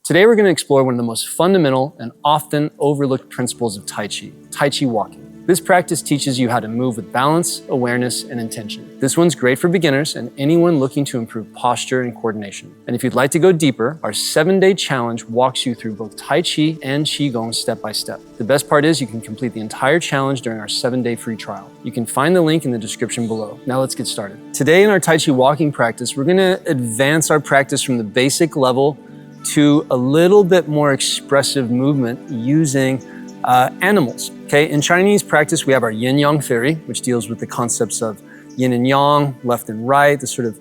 Today we're going to explore one of the most fundamental and often overlooked principles of Tai Chi walking. This practice teaches you how to move with balance, awareness, and intention. This one's great for beginners and anyone looking to improve posture and coordination. And if you'd like to go deeper, our 7-day challenge walks you through both Tai Chi and Qigong step by step. The best part is you can complete the entire challenge during our 7-day free trial. You can find the link in the description below. Now let's get started. Today in our Tai Chi walking practice, we're going to advance our practice from the basic level to a little bit more expressive movement using animals. Okay, in Chinese practice, we have our yin-yang theory, which deals with the concepts of yin and yang, left and right, the sort of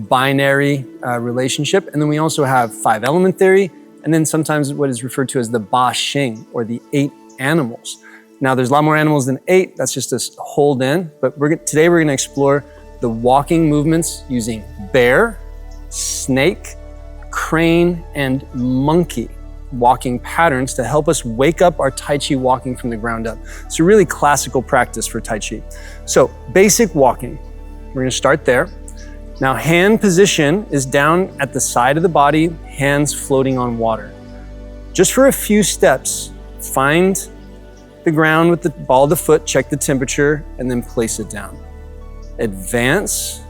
binary relationship. And then we also have 5-element theory, and then sometimes what is referred to as the Xing, or the 8 animals. Now, there's a lot more animals than 8. That's just to hold in. But today we're going to explore the walking movements using bear, snake, crane, and monkey walking patterns to help us wake up our Tai Chi walking from the ground up. It's a really classical practice for Tai Chi. So basic walking, we're gonna start there. Now hand position is down at the side of the body, hands floating on water. Just for a few steps, find the ground with the ball of the foot, check the temperature, and then place it down. Advance,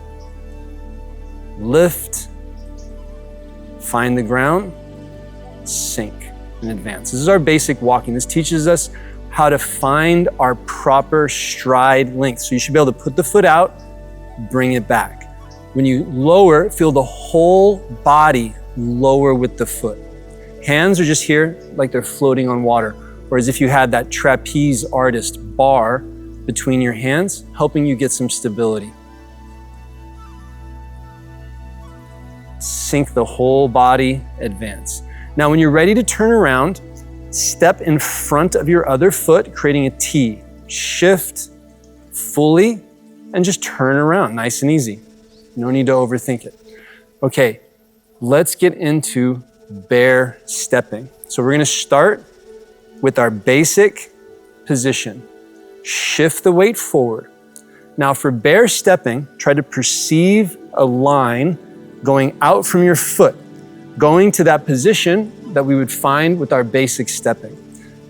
lift, find the ground, sink, and advance. This is our basic walking. This teaches us how to find our proper stride length. So you should be able to put the foot out, bring it back. When you lower, feel the whole body lower with the foot. Hands are just here like they're floating on water, or as if you had that trapeze artist bar between your hands, helping you get some stability. Sink the whole body, advance. Now, when you're ready to turn around, step in front of your other foot, creating a T. Shift fully and just turn around, nice and easy. No need to overthink it. Okay, let's get into bear stepping. So we're gonna start with our basic position. Shift the weight forward. Now for bear stepping, try to perceive a line going out from your foot, going to that position that we would find with our basic stepping.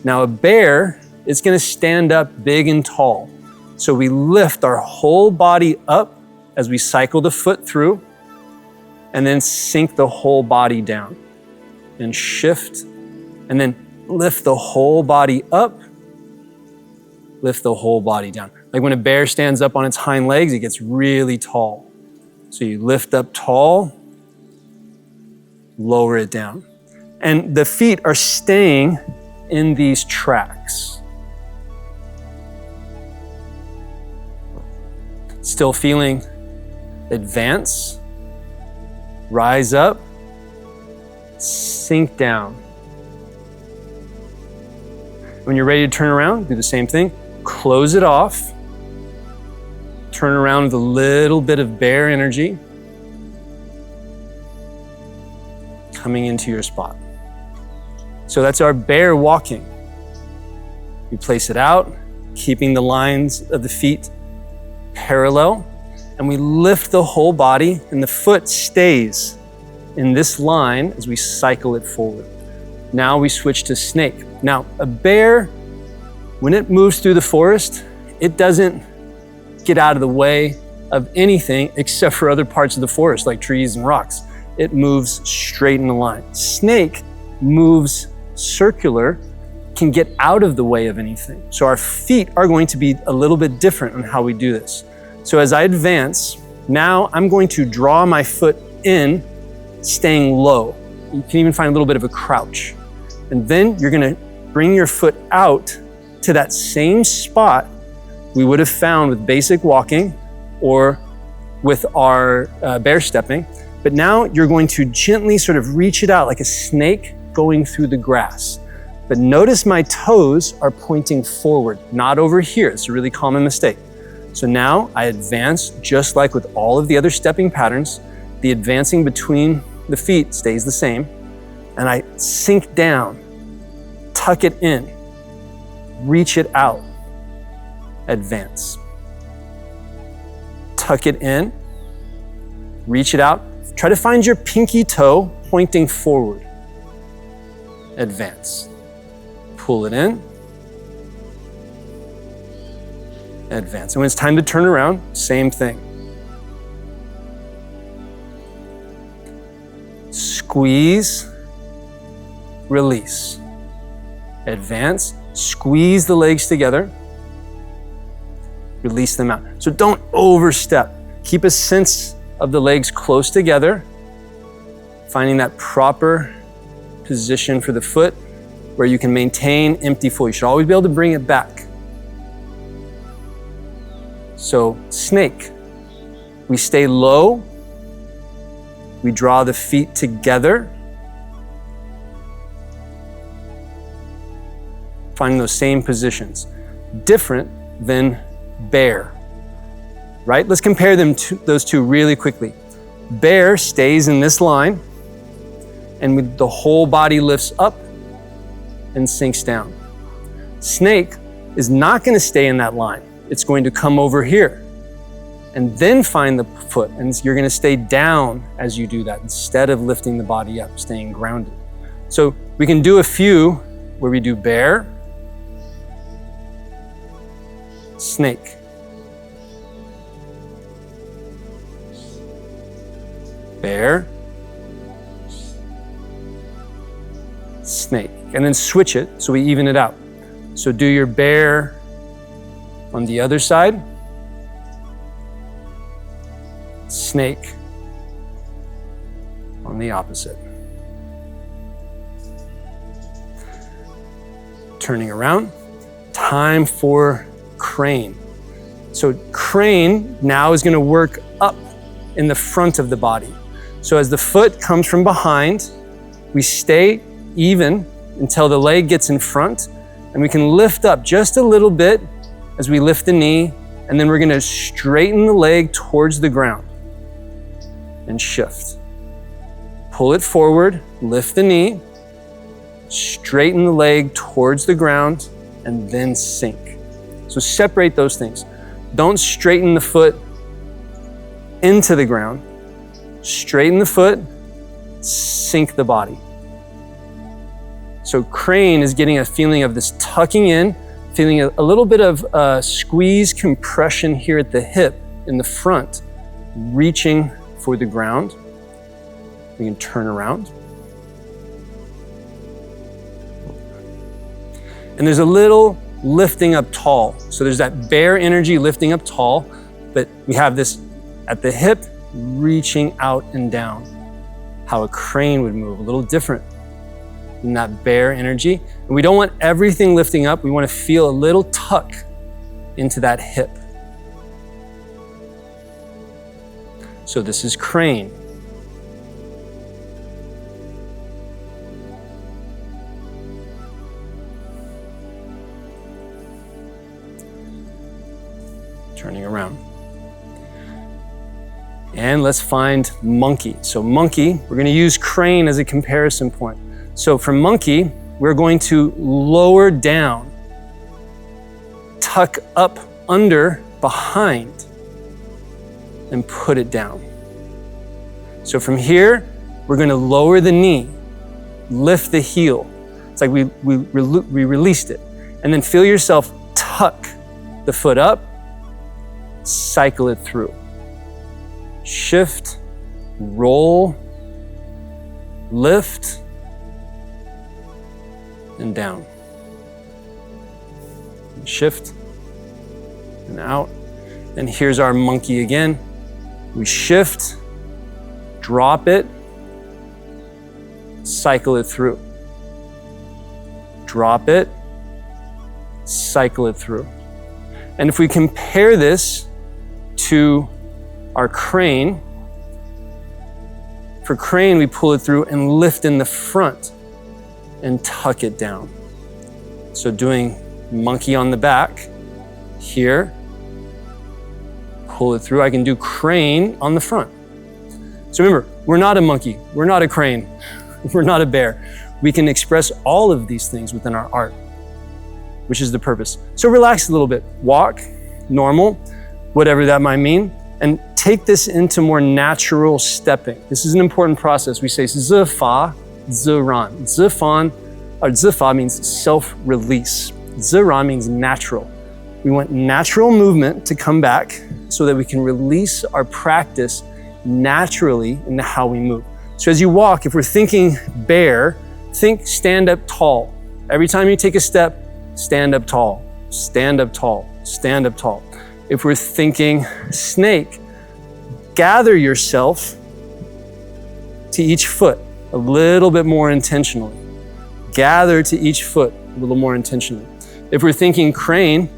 Now a bear is gonna stand up big and tall. So we lift our whole body up as we cycle the foot through and then sink the whole body down and shift and then lift the whole body up, lift the whole body down. Like when a bear stands up on its hind legs, it gets really tall. So you lift up tall, lower it down. And the feet are staying in these tracks. Still feeling advance, rise up, sink down. When you're ready to turn around, do the same thing. Close it off. Turn around with a little bit of bear energy coming into your spot. So that's our bear walking. We place it out, keeping the lines of the feet parallel, and we lift the whole body, and the foot stays in this line as we cycle it forward. Now we switch to snake. Now, a bear, when it moves through the forest, it doesn't get out of the way of anything except for other parts of the forest, like trees and rocks. It moves straight in a line. Snake moves circular, can get out of the way of anything. So our feet are going to be a little bit different on how we do this. So as I advance, now I'm going to draw my foot in, staying low. You can even find a little bit of a crouch. And then you're gonna bring your foot out to that same spot we would have found with basic walking or with our bear stepping. But now you're going to gently sort of reach it out like a snake going through the grass. But notice my toes are pointing forward, not over here. It's a really common mistake. So now I advance just like with all of the other stepping patterns. The advancing between the feet stays the same. And I sink down, tuck it in, reach it out, advance. Tuck it in, reach it out. Try to find your pinky toe pointing forward. advance. Pull it in, advance. And when it's time to turn around, same thing. Squeeze, release. Advance, squeeze the legs together, release them out. So don't overstep. Keep a sense of the legs close together, finding that proper position for the foot where you can maintain empty flow. You should always be able to bring it back. So snake, we stay low, we draw the feet together, finding those same positions. Different than bear, right? Let's compare those two really quickly. Bear stays in this line, and the whole body lifts up and sinks down. Snake is not going to stay in that line. It's going to come over here and then find the foot, and you're going to stay down as you do that instead of lifting the body up, staying grounded. So we can do a few where we do bear, snake, bear, snake, and then switch it so we even it out. So do your bear on the other side, snake on the opposite. Turning around, time for crane. So crane now is going to work up in the front of the body. So as the foot comes from behind, we stay even until the leg gets in front, and we can lift up just a little bit as we lift the knee, and then we're going to straighten the leg towards the ground and shift. Pull it forward, lift the knee, straighten the leg towards the ground, and then sink. So separate those things. Don't straighten the foot into the ground. Straighten the foot, sink the body. So crane is getting a feeling of this tucking in, feeling a little bit of squeeze compression here at the hip in the front, reaching for the ground. We can turn around. And there's a little lifting up tall. So there's that bear energy lifting up tall, but we have this at the hip, reaching out and down. How a crane would move, a little different than that bear energy. And we don't want everything lifting up. We want to feel a little tuck into that hip. So this is crane. Turning around. And let's find monkey. So monkey, we're going to use crane as a comparison point. So for monkey, we're going to lower down, tuck up under, behind, and put it down. So from here, we're going to lower the knee, lift the heel. It's like we released it. And then feel yourself tuck the foot up, cycle it through. Shift, roll, lift, and down. Shift and out. And here's our monkey again. We shift, drop it, cycle it through. Drop it, cycle it through. And if we compare this to our crane, for crane, we pull it through and lift in the front and tuck it down. So doing monkey on the back here, pull it through. I can do crane on the front. So remember, we're not a monkey, we're not a crane, we're not a bear. We can express all of these things within our art, which is the purpose. So relax a little bit, walk, normal, whatever that might mean, and take this into more natural stepping. This is an important process. We say zi fa, zi ran. Zi fan, or zifa means self-release. Zira means natural. We want natural movement to come back so that we can release our practice naturally into how we move. So as you walk, if we're thinking bear, think stand up tall. Every time you take a step, stand up tall, stand up tall, stand up tall. If we're thinking snake, gather yourself to each foot a little bit more intentionally. Gather to each foot a little more intentionally. If we're thinking crane,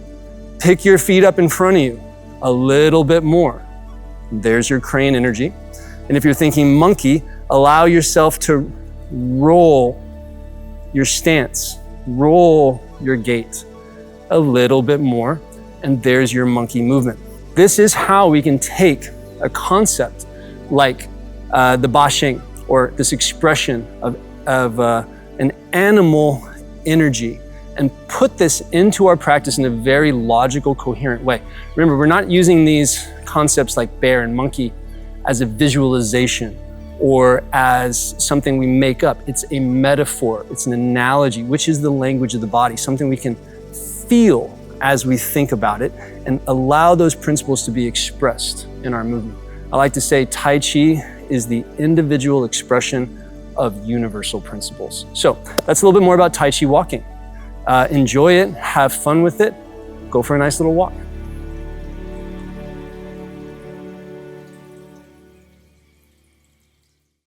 pick your feet up in front of you a little bit more. There's your crane energy. And if you're thinking monkey, allow yourself to roll your stance, roll your gait a little bit more, and there's your monkey movement. This is how we can take a concept like the Ba Xing, or this expression of an animal energy, and put this into our practice in a very logical, coherent way. Remember, we're not using these concepts like bear and monkey as a visualization or as something we make up. It's a metaphor, it's an analogy, which is the language of the body, something we can feel as we think about it and allow those principles to be expressed in our movement. I like to say Tai Chi is the individual expression of universal principles. So that's a little bit more about Tai Chi walking. Enjoy it, have fun with it, go for a nice little walk.